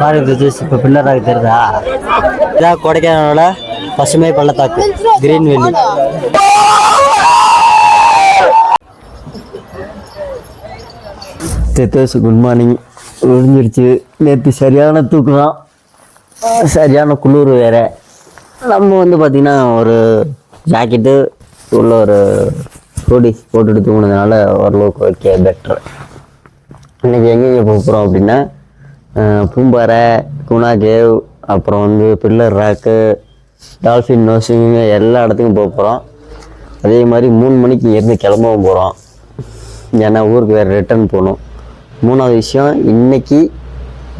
பாருங்க இப்போ பில்லராக தெரியுதா? இதான் கொடைக்கானலோட பசுமை பள்ளத்தாக்கு கிரீன் வெல்லி. Good morning. ஒழிஞ்சிருச்சு. நேற்று சரியான தூக்கம், சரியான குளிர் வேற. நம்ம வந்து பார்த்திங்கன்னா ஒரு ஜாக்கெட்டு உள்ள ஒரு ஹூடி போட்டுட்டு தூங்கினதுனால ஓரளவுக்கு ஓகே, பெட்ரு. இன்றைக்கி எங்கெங்கே போகிறோம் அப்படின்னா பூம்பாறை, குணா கேவ், அப்புறம் வந்து பில்லர் ராக்கு, டால்ஃபின் நோசிங் எல்லா இடத்துக்கும் போக போகிறோம். அதே மாதிரி 3 மணிக்கு இங்கேருந்து கிளம்பவும் போகிறோம். ஏன்னா ஊருக்கு வேறு ரிட்டர்ன் போகணும். 3வது விஷயம், இன்றைக்கி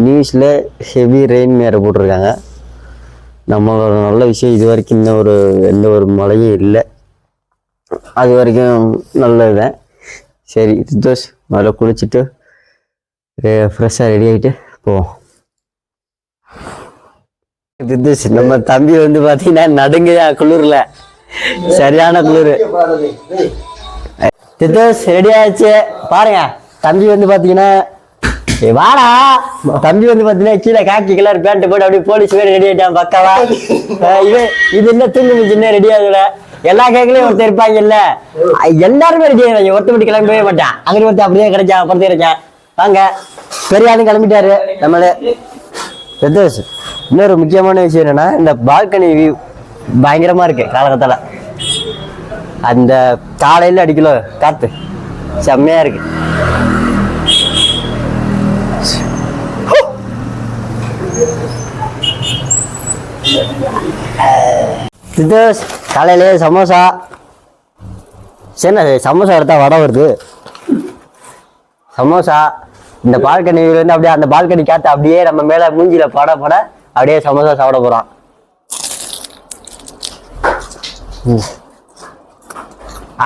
நியூஸில் ஹெவி ரெயின் வேறு போட்டிருக்காங்க. நம்மளோட நல்ல விஷயம், இது வரைக்கும் எந்த ஒரு மழையும் இல்லை. அது வரைக்கும் நல்லதுதான். சரி ரித்தோஷ், முதல்ல குளிச்சுட்டு ஃப்ரெஷ்ஷாக ரெடி ஆகிட்டு போவோம். ரித்தோஷ், நம்ம தம்பி வந்து பார்த்தீங்கன்னா நடுங்கயா குளிரில், சரியான குளிர். ரித்தோஷ் ரெடி ஆயிடுச்சு பாருங்க. தம்பி வந்து பார்த்தீங்கன்னா வாடா, தம்பி வந்து பார்த்தீங்கன்னா கீழே காக்கி கலர் பேண்ட் போட்டு அப்படியே போலீஸ் வேறு ரெடி ஆகிட்டான் பக்காவா. இது என்ன தூங்கு சின்ன ரெடி ஆகுதுல. எல்லா கேட்கலையும் ஒருத்தர் இருப்பாங்கல்ல, எல்லாருமே ரெடி ஆகிறாங்க. ஒருத்த மட்டும் கிளம்பவே மாட்டான். அங்கே ஒருத்தர் அப்படியே கிடைச்சான், படுத்து கிடைச்சான். வாங்க, பெரிய ஆளும் கிளம்பிட்டாரு நம்மளே. ரித்தோஷ், இன்னொரு முக்கியமான விஷயம் என்னன்னா, இந்த பால்கனி வியூ பயங்கரமா இருக்கு. காலகட்டத்தில் அந்த காலையில் அடிக்கலோ காத்து செம்மையா இருக்கு. ரித்தோஷ், காலையிலே சமோசா. சரி, சமோசா எடுத்தா வடை வருது. சமோசா இந்த பால்கனி வந்து அப்படியே அந்த பால்கனி காத்து அப்படியே நம்ம மேல மூஞ்சில பட அப்படியே சமோசா சாப்பிட போறோம்.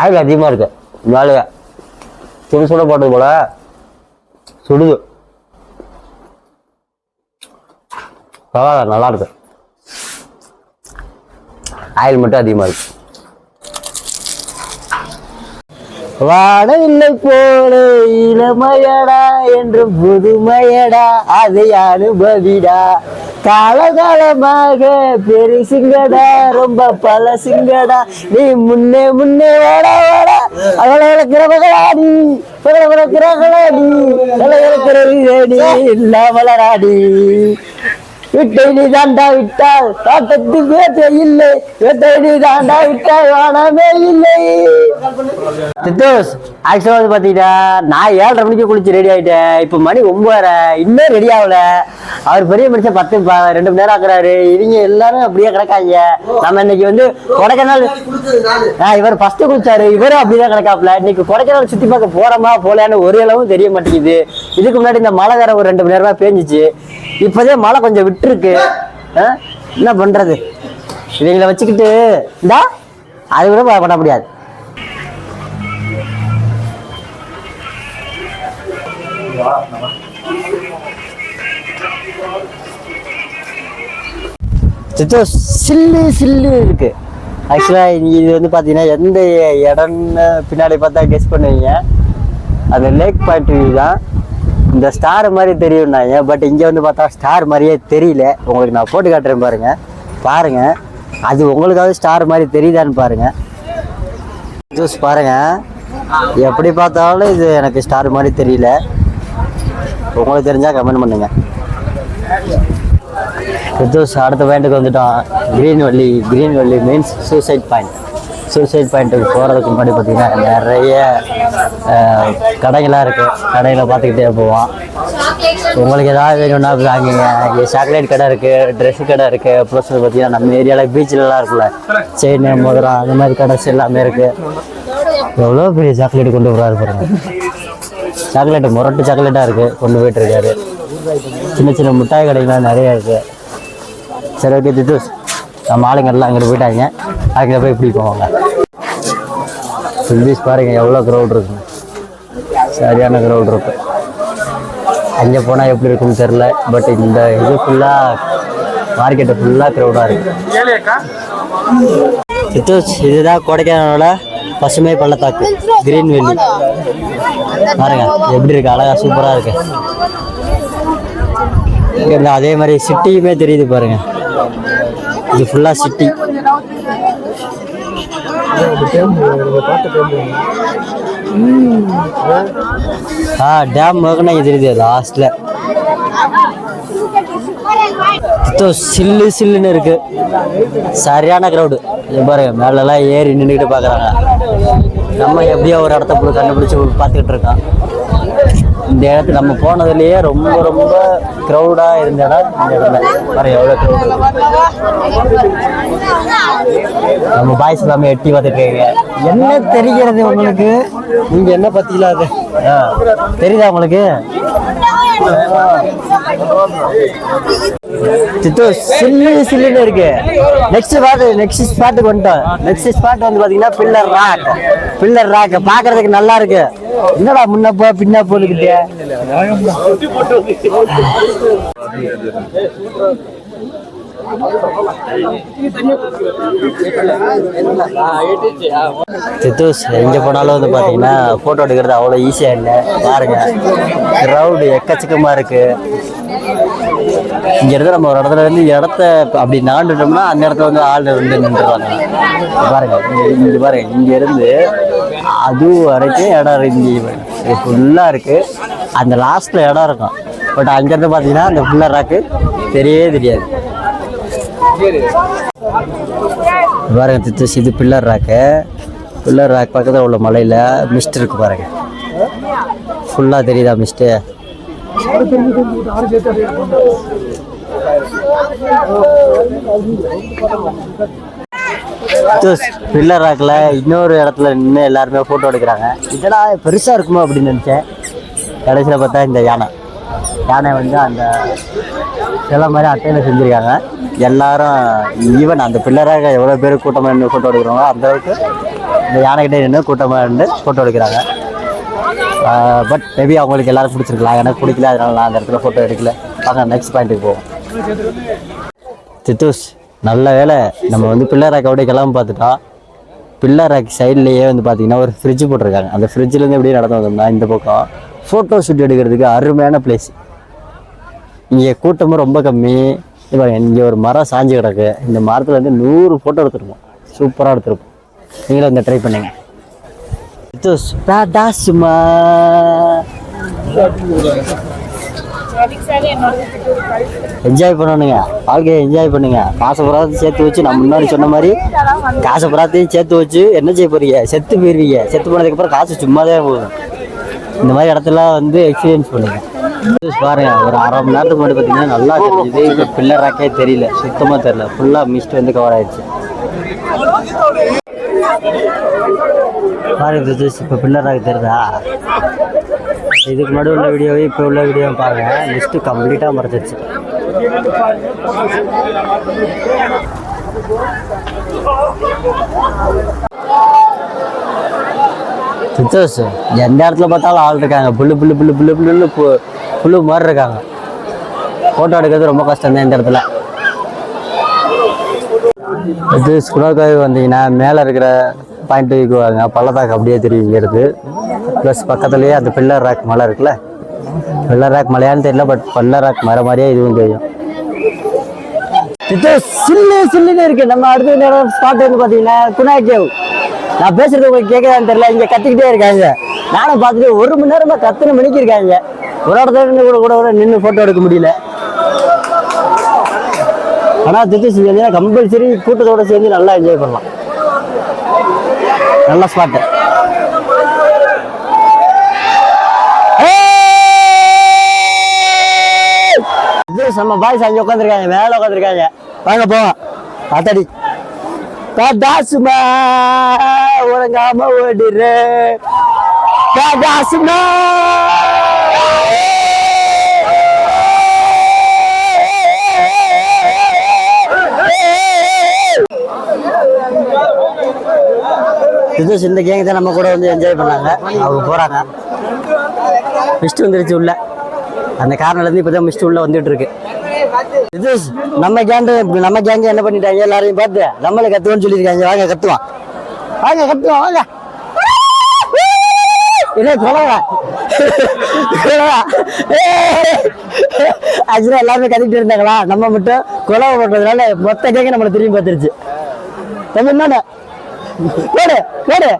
ஆயில் அதிகமா இருக்கு மேலே, சுட போட்டது போல சுடுது. பரவாயில்ல, நல்லா இருக்கு. ஆயில் மட்டும் அதிகமா இருக்கு. வாடவில்லை போல இளமையடா என்று புதுமையடா, அதை அனுபவிடா. காலகாலமாக பெருசுங்கடா, ரொம்ப பழசுங்கடா. நீ முன்னே வாடா அவளை இழக்கிறவர்களாடி, இழக்கிறவர்களாடி, இல்லாமலராடி. விட்டை நீ தாண்டா விட்டால் காட்டத்து வேட்டை இல்லை, வேட்டை நீ தாண்டா விட்டால் வானமே இல்லை. ரித்தோஷ், ஆக்சுவலாக வந்து பார்த்தீங்கன்னா நான் 7:30 மணிக்கு குளிச்சு ரெடி ஆகிட்டேன். இப்போ மணி 9:30, இன்னும் ரெடி ஆகல. அவர் பெரிய மனுஷன் 2 மணி நேரம் ஆக்குறாரு. இவங்க எல்லாரும் அப்படியே கிடக்காங்க. நம்ம இன்னைக்கு வந்து கொடைக்கானல், இவர் ஃபர்ஸ்ட் குளிச்சாரு, இவரும் அப்படிதான் கிடக்காப்புல. இன்னைக்கு கொடைக்கானல் சுற்றி பார்க்க போறோமா போலான்னு ஒரு அளவும் தெரிய மாட்டேங்குது. இதுக்கு முன்னாடி இந்த மழை வேற ஒரு 2 மணி நேரமா பேஞ்சிச்சு. இப்போதே மழை கொஞ்சம் விட்டுருக்கு. என்ன பண்றது, இவங்களை வச்சுக்கிட்டு இந்தா அது கூட பண்ண முடியாது. சில்லு இருக்கு. ஆக்சுவலா இது வந்து பாத்தீங்கன்னா எந்த இடம்னு பின்னாடி பார்த்தா கெஸ் பண்ணுவீங்க. அது லேக் பாயிண்ட் வியூ தான். இந்த ஸ்டார் மாதிரி தெரியும்னாங்க, பட் இங்கே வந்து பார்த்தா ஸ்டார் மாதிரியே தெரியல. உங்களுக்கு நான் போட்டு காட்டுறேன் பாருங்க. அது உங்களுக்காவது ஸ்டார் மாதிரி தெரியுதான்னு பாருங்க. ஜூஸ் பாருங்க, எப்படி பார்த்தாலும் இது எனக்கு ஸ்டார் மாதிரி தெரியல. உங்களுக்கு தெரிஞ்சா கமெண்ட் பண்ணுங்க. ஜூஸ் அடுத்த பாயிண்ட்டுக்கு வந்துட்டோம். கிரீன் வெல்லி மீன்ஸ் சூசைட் பாயிண்ட்டுக்கு போகிறதுக்கு முன்னாடி பார்த்தீங்கன்னா நிறைய கடைகளாக இருக்குது. கடைகளை பார்த்துக்கிட்டே போவோம். உங்களுக்கு ஏதாவது வேணும்னா வாங்குங்க. இங்கே சாக்லேட் கடை இருக்குது, ட்ரெஸ்ஸு கடை இருக்குது. ப்ளஸ் பார்த்தீங்கன்னா நம்ம ஏரியாவில் பீச்சிலலாம் இருக்குல்ல, செயின், மோதிரம், அந்த மாதிரி கடை எல்லாமே இருக்குது. எவ்வளோ பெரிய சாக்லேட் கொண்டு வராரு பாருங்க. சாக்லேட்டு முரட்டு சாக்லேட்டாக இருக்குது, கொண்டு போயிட்டுருக்காரு. சின்ன மிட்டாய் கடைகள்லாம் நிறையா இருக்குது. சரி, ஓகே தித்தூஸ், நம்ம ஆளுங்கள்லாம் அங்கிட்டு போயிட்டாங்க. அங்கே போய் இப்படி போவாங்க. ஃபுல்பீஸ் பாருங்கள் எவ்வளோ க்ரௌட் இருக்குங்க. சரியான க்ரௌட் இருக்கு. அங்கே போனால் எப்படி இருக்குன்னு தெரில. பட் இந்த இது ஃபுல்லாக மார்க்கெட்டு ஃபுல்லாக க்ரௌடாக இருக்குது. இதுதான் கொடைக்கானலோட பசுமை பள்ளத்தாக்கு கிரீன் வேலி பாருங்க எப்படி இருக்கு, அழகா சூப்பரா இருக்கு. இங்க அதே மாதிரி சிட்டியுமே தெரியுது பாருங்க, இது ஃபுல்லா சிட்டி. டேம் மகனா தெரியுது லாஸ்ட்ல. சில்லு சில்லுன்னு இருக்கு, சரியான கிரௌடு. பாருங்க மேலெல்லாம் ஏறி நின்றுக்கிட்டு பாக்குறாங்க. நம்ம எப்படியோ ஒரு இடத்த கண்டுபிடிச்சு பார்த்துக்கிட்டு இருக்கோம். இந்த இடத்துல நம்ம போனதுலயே ரொம்ப ரொம்ப கிரௌடா இருந்த இடம் இந்த இடத்துல. பாருங்க எவ்வளவு கிரௌட். நம்ம பாய்ஸ் எல்லாமே எட்டி பார்த்துருக்கீங்க. என்ன தெரிகிறது உங்களுக்கு? நீங்க என்ன பத்தில அது தெரியுதா உங்களுக்கு? சில்லு சில்லுன்னு இருக்கு. நெக்ஸ்ட் ஸ்பாட்டுக்கு வந்துட்டோம். நெக்ஸ்ட் ஸ்பாட் வந்து பாத்தீங்கன்னா பில்லர் ராக் பாக்குறதுக்கு நல்லா இருக்கு. என்னடா முன்ன போ பின்ன போலுக்கிட்டே. சித்தூஸ் எங்க போனாலும் வந்து பாத்தீங்கன்னா போட்டோ எடுக்கிறது அவ்வளவு ஈஸியா இல்லை. பாருங்க கிரௌடு எக்கச்சக்கமா இருக்கு. இங்க இருந்து நம்ம ஒரு இடத்துல இருந்து இடத்த அப்படி நாண்டுட்டோம்னா அந்த இடத்துல வந்து ஆள் வந்து நின்றுவாங்க. பாருங்க இங்க பாருங்க, இங்க இருந்து அது வரைக்கும் இடம் இங்க ஃபுல்லா இருக்கு. அந்த லாஸ்ட்ல இடம் இருக்கும். பட் அங்க இருந்து பாத்தீங்கன்னா அந்த பில்லர் ராக்கு தெரியவே தெரியாது. பாருங்க தித்துஸ், இது பில்லர் ராக்கு. பில்லர் ராக் பக்கத்தில் உள்ள மலையில மிஸ்ட் இருக்கு பாருங்க, ஃபுல்லா தெரியுதா மிஸ்ட்? பில்லர் ராக்ல இன்னொரு இடத்துல நின்று எல்லாருமே போட்டோ எடுக்கிறாங்க. இதெல்லாம் பெருசா இருக்குமோ அப்படின்னு நினைச்சேன். கடைசியில் பார்த்தா இந்த யானை வந்து அந்த சில மாதிரி அட்டையில செஞ்சிருக்காங்க. எல்லாரும் ஈவன் அந்த பில்லராக எவ்வளோ பேர் கூட்டமாக நின்று ஃபோட்டோ எடுக்கிறாங்களோ அந்த அளவுக்கு இந்த யானைக்கிட்டே நின்று கூட்டமாக நின்று ஃபோட்டோ எடுக்கிறாங்க. பட் மேபி அவங்களுக்கு எல்லாரும் பிடிச்சிருக்கலாம், எனக்கு பிடிக்கல, அதனால நான் அந்த இடத்துல ஃபோட்டோ எடுக்கல. வாங்க நெக்ஸ்ட் பாயிண்ட்டுக்கு போவோம். சித்தூஸ் நல்ல வேலை நம்ம வந்து பில்லர் ராக் அப்படியே கிளம்ப பார்த்துட்டோம். பில்லர் ராக் சைட்லேயே வந்து பார்த்தீங்கன்னா ஒரு ஃப்ரிட்ஜ் போட்டிருக்காங்க. அந்த ஃப்ரிட்ஜ்லேருந்து எப்படியே நடந்து வந்தோம்னா இந்த பக்கம் ஃபோட்டோ ஷூட் எடுக்கிறதுக்கு அருமையான பிளேஸ். இங்கே கூட்டமும் ரொம்ப கம்மி. இப்போ இங்கே ஒரு மரம் சாஞ்சு கிடக்கு. இந்த மரத்தில் வந்து 100 ஃபோட்டோ எடுத்துருப்போம். சூப்பராக எடுத்துருப்போம். நீங்களும் இந்த ட்ரை பண்ணுங்க. என்ஜாய் பண்ணணுங்க, வாழ்க்கையை என்ஜாய் பண்ணுங்க. காசை புறாத்தையும் சேர்த்து வச்சு, நான் முன்னாடி சொன்ன மாதிரி காசை புறாத்தையும் சேர்த்து வச்சு என்ன செய்ய போறீங்க? செத்து போயிருவீங்க. செத்து போனதுக்கப்புறம் காசு சும்மாதான் போகும். இந்த மாதிரி இடத்துல வந்து எக்ஸ்பீரியன்ஸ் பண்ணுங்க. பாருங்க ஒரு அரை மணி நேரத்துக்கு முன்னாடி பார்த்தீங்கன்னா நல்லா தெரியுது. இப்போ பில்லர் ராக்கே தெரியல, சுத்தமாக தெரியல. ஃபுல்லாக மிஸ்ட் வந்து கவர் ஆயிடுச்சு. பாருங்க இப்போ பில்லர் ராக் தெரியுதா? இதுக்கு முன்னாடி உள்ள வீடியோவை இப்போ உள்ள வீடியோ பாருங்க, லிஸ்ட்டு கம்ப்ளீட்டாக மறைச்சிருச்சு. சித்தோஸ் எந்த இடத்துல பார்த்தாலும் ஆள் இருக்காங்க. புல்லு மாதிரி இருக்காங்க. ஃபோட்டோ எடுக்கிறது ரொம்ப கஷ்டம் தான் இந்த இடத்துல. இது ஸ்குணோகாய் வந்தீங்கன்னா மேலே இருக்கிற பாயிண்ட்டுக்கு வாங்க, பள்ளத்தாக்கு அப்படியே தெரியுங்கிறது. ப்ளஸ் பக்கத்துலேயே அந்த பில்லர் ராக் மலை இருக்குல்ல, பில்லர் ராக் மலையான்னு தெரியல, பட் பில்லர் ராக் மலை மாதிரியே இதுவும் தெரியும். சில்லுன்னு இருக்கு. நம்ம அடுத்த நேரம் ஸ்பாட் வந்து பார்த்தீங்கன்னா குணாய் கேவ். நான் பேசுறது உங்களுக்கு கேட்கதான்னு தெரியல, இங்கே கத்திக்கிட்டே இருக்காங்க. நானும் பார்த்துட்டு 1 மணி நேரமா கத்துன மணிக்கு இருக்காங்க. ஒரு இடத்துல கூட நின்று ஃபோட்டோ எடுக்க முடியல. ஆனால் திட்டு கம்பல்சரி கூட்டத்தோட சேர்ந்து நல்லா என்ஜாய் பண்ணலாம். நல்ல ஸ்பாட்டு. நம்ம பாய்ஸ் அங்கே உட்காந்துருக்காங்க, மேலே உட்காந்துருக்காங்க. வாங்க போவோம். அத்தடி காசுமா உறங்காம ஓடிரு காசுமா. இந்த கேங் தான் நம்ம கூட வந்து என்ஜாய் பண்ணாங்க. அவங்க போறாங்க. மிஸ்ட் வந்துருச்சு உள்ள. அந்த காரணம்லேருந்து இப்போதான் மிஸ்ட் உள்ள வந்துட்டு இருக்கு. இது நம்ம கேங்க என்ன பண்ணிட்டாங்க, எல்லாரையும் பார்த்து நம்மளை கத்துவோன்னு சொல்லியிருக்காங்க. வாங்க கத்துவான், வாங்க கத்துவான், வாங்க. இல்ல கொலவா ஆக்சுவலா எல்லாருமே கத்திட்டு இருந்தாங்களா, நம்ம மட்டும் கொலவை பண்றதுனால மொத்த கேங்க நம்மளை திரும்பி பார்த்துருச்சு. தம்பி என்னண்ணே போடு போடு.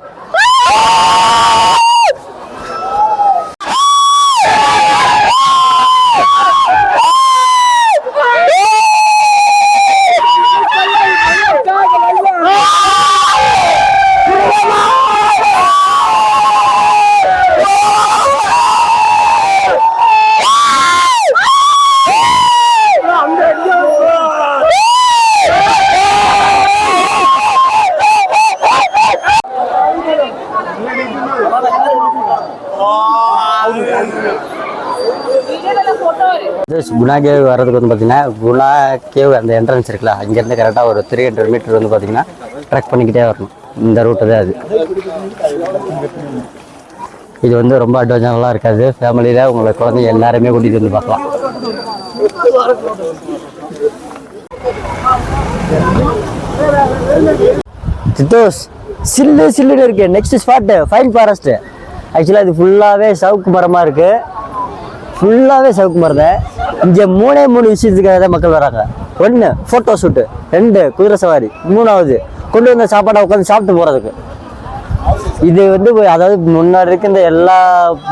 குணா கேவ் வர்றதுக்கு வந்து பார்த்தீங்கன்னா, குணா கேவ் அந்த என்ட்ரன்ஸ் இருக்குல்ல, அங்கேருந்து கரெக்டாக ஒரு 300 மீட்டர் வந்து பார்த்தீங்கன்னா ட்ரெக் பண்ணிக்கிட்டே வரணும். இந்த ரூட்டு தான் அது. இது வந்து ரொம்ப அட்வான்ஸாலாம் இருக்காது. ஃபேமிலியில் உங்களை குழந்தைங்க எல்லாருமே கூட்டிகிட்டு வந்து பார்க்கலாம். சித்தோஸ் சில்லு சில்லுன்னு இருக்கு. Next spot fine forest. ஆக்சுவலாக இது ஃபுல்லாகவே சவுக்கு மரமாக இருக்குது. ஃபுல்லாகவே சவுக்கு மரம் தான். இங்கே 3 விஷயத்துக்காக தான் மக்கள் வராங்க. 1 ஃபோட்டோ ஷூட்டு, 2 குதிரை சவாரி, 3வது கொண்டு வந்த சாப்பாடை உட்காந்து சாப்பிட்டு போகிறதுக்கு. இது வந்து அதாவது முன்னாடி இருக்க இந்த எல்லா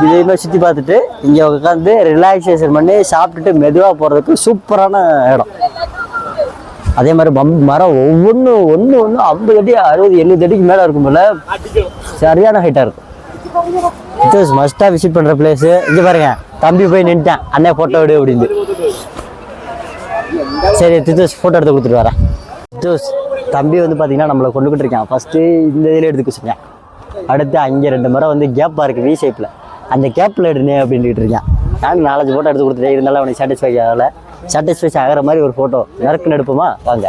இதையுமே சுற்றி பார்த்துட்டு இங்கே உட்காந்து ரிலாக்ஸேஷன் பண்ணி சாப்பிட்டுட்டு மெதுவாக போகிறதுக்கு சூப்பரான இடம். அதே மாதிரி மரம் ஒன்று 50 அடி 60 70 அடிக்கு மேலே இருக்கும் போல, சரியான ஹைட்டாக இருக்கும். மஸ்டா விசிட் பண்ற பிளேஸ். இங்க பாருங்க, தம்பி போய் நின்ட்டான், அண்ணே போட்டோ விடு அப்படின்னு. சரி தித்தோஸ் போட்டோ எடுத்து கொடுத்துட்டு வரேன். தித்தோஸ் தம்பி வந்து பாத்தீங்கன்னா நம்மளை கொண்டுகிட்டு இருக்கான். ஃபர்ஸ்ட் இந்த இதில் எடுத்துக்க சொன்னேன். அடுத்து அங்கே 2 மரம் வந்து கேப்பா இருக்கு வி ஷேப்ல, அந்த கேப்ல எடுனே அப்படின்ட்டு இருக்கேன். நாங்கள் 4 போட்டோ எடுத்து கொடுத்துட்டேன். இருந்தாலும் அவனுக்கு சாட்டிஸ்ஃபை ஆகிற மாதிரி ஒரு போட்டோ நறுக்குன்னு எடுப்போமா வாங்க.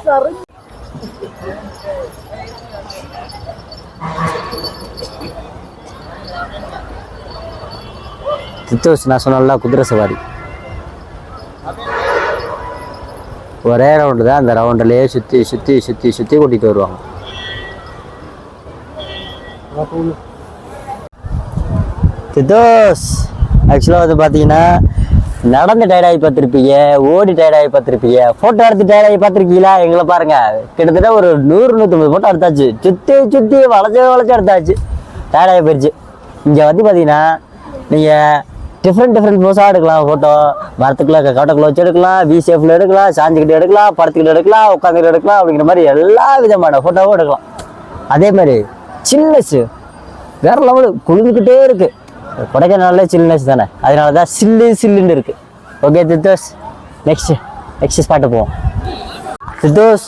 சித்தோஸ் நான் சொன்னல குதிரை சவாரி ஒரே ரவுண்டு தான். அந்த ரவுண்டிலேயே சுற்றி சுற்றி சுற்றி சுற்றி கூட்டிகிட்டு வருவாங்க. சித்தோஸ் ஆக்சுவலாக வந்து பார்த்தீங்கன்னா நடந்து டயர்டாகி பார்த்துருப்பீங்க, ஓடி டயர்டாகி பார்த்துருப்பீங்க, ஃபோட்டோ எடுத்து டயர்டாகி பார்த்துருக்கீங்களா? எங்களை பாருங்க, கிட்டத்தட்ட ஒரு 100-150 ஃபோட்டோ எடுத்தாச்சு. சுற்றி சுற்றி வளைச்சு எடுத்தாச்சு. டயர்டாகி போயிடுச்சு. இங்கே வந்து பார்த்தீங்கன்னா நீங்கள் டிஃப்ரெண்ட் போஸாக எடுக்கலாம். ஃபோட்டோ மரத்துக்குள்ள கட்டக்குள்ள வச்சு எடுக்கலாம், வி ஷேப்பில் எடுக்கலாம், சாஞ்சிக்கிட்டு எடுக்கலாம், படத்துக்கிட்டு எடுக்கலாம், உட்காந்துக்கிட்டு எடுக்கலாம். அப்படிங்கிற மாதிரி எல்லா விதமான ஃபோட்டோவும் எடுக்கலாம். அதே மாதிரி சில்னஸ் வேற லெவலு, குளிர்ந்துக்கிட்டே இருக்கு. கொடைக்கானல்ல சில்னஸ் தானே, அதனால தான் சில்லுன்னு இருக்கு. ஓகே தித்தோஸ், நெக்ஸ்ட் ஸ்பாட்டு போவோம். தித்தோஸ்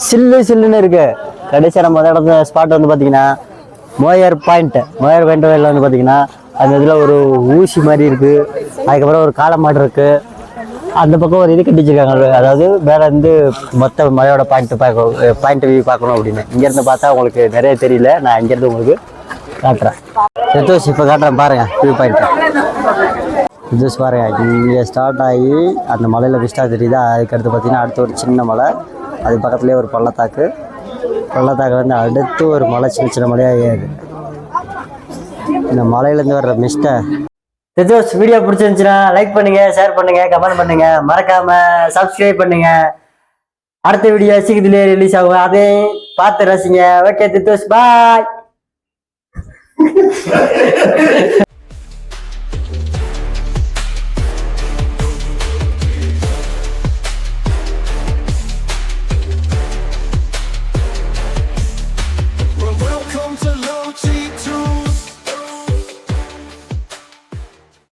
சில்லுன்னு இருக்கு. கடைசி நம்ம இடத்துல ஸ்பாட் வந்து பார்த்தீங்கன்னா மோயர் பாயிண்ட் வயலில் வந்து பார்த்தீங்கன்னா அந்த இதில் ஒரு ஊசி மாதிரி இருக்குது. அதுக்கப்புறம் ஒரு காளை மாடு இருக்குது. அந்த பக்கம் ஒரு இது கட்டி வச்சிருக்காங்க. அதாவது மேலே இருந்து மொத்த மலையோட பாயிண்ட் வியூ பார்க்கணும் அப்படின்னு. இங்கேருந்து பார்த்தா உங்களுக்கு நிறைய தெரியல, நான் இங்கேருந்து உங்களுக்கு காட்டுறேன். சித்தோஸ் இப்போ காட்டுறேன் பாருங்க வியூ பாயிண்ட். சித்தோஸ் பாருங்க, இங்கே ஸ்டார்ட் ஆகி அந்த மலையில் விஸ்டா தெரியுதா. அதுக்கடுத்து பார்த்தீங்கன்னா அடுத்து ஒரு சின்ன மலை, அது பக்கத்துலேயே ஒரு பள்ளத்தாக்குலேருந்து அடுத்து ஒரு மலை, சின்ன மலையாக ஏறுது. இந்த மலையிலேருந்து வர்ற மிஸ்டை சித்தோஸ் வீடியோ பிடிச்சிருந்துச்சுன்னா லைக் பண்ணுங்க, ஷேர் பண்ணுங்க, கமெண்ட் பண்ணுங்க, மறக்காம சப்ஸ்கிரைப் பண்ணுங்க. அடுத்த வீடியோ சீக்கிரத்திலே ரிலீஸ் ஆகும், அதையும் பார்த்து ரசிங்க. ஓகே சித்தோஸ், பாய்.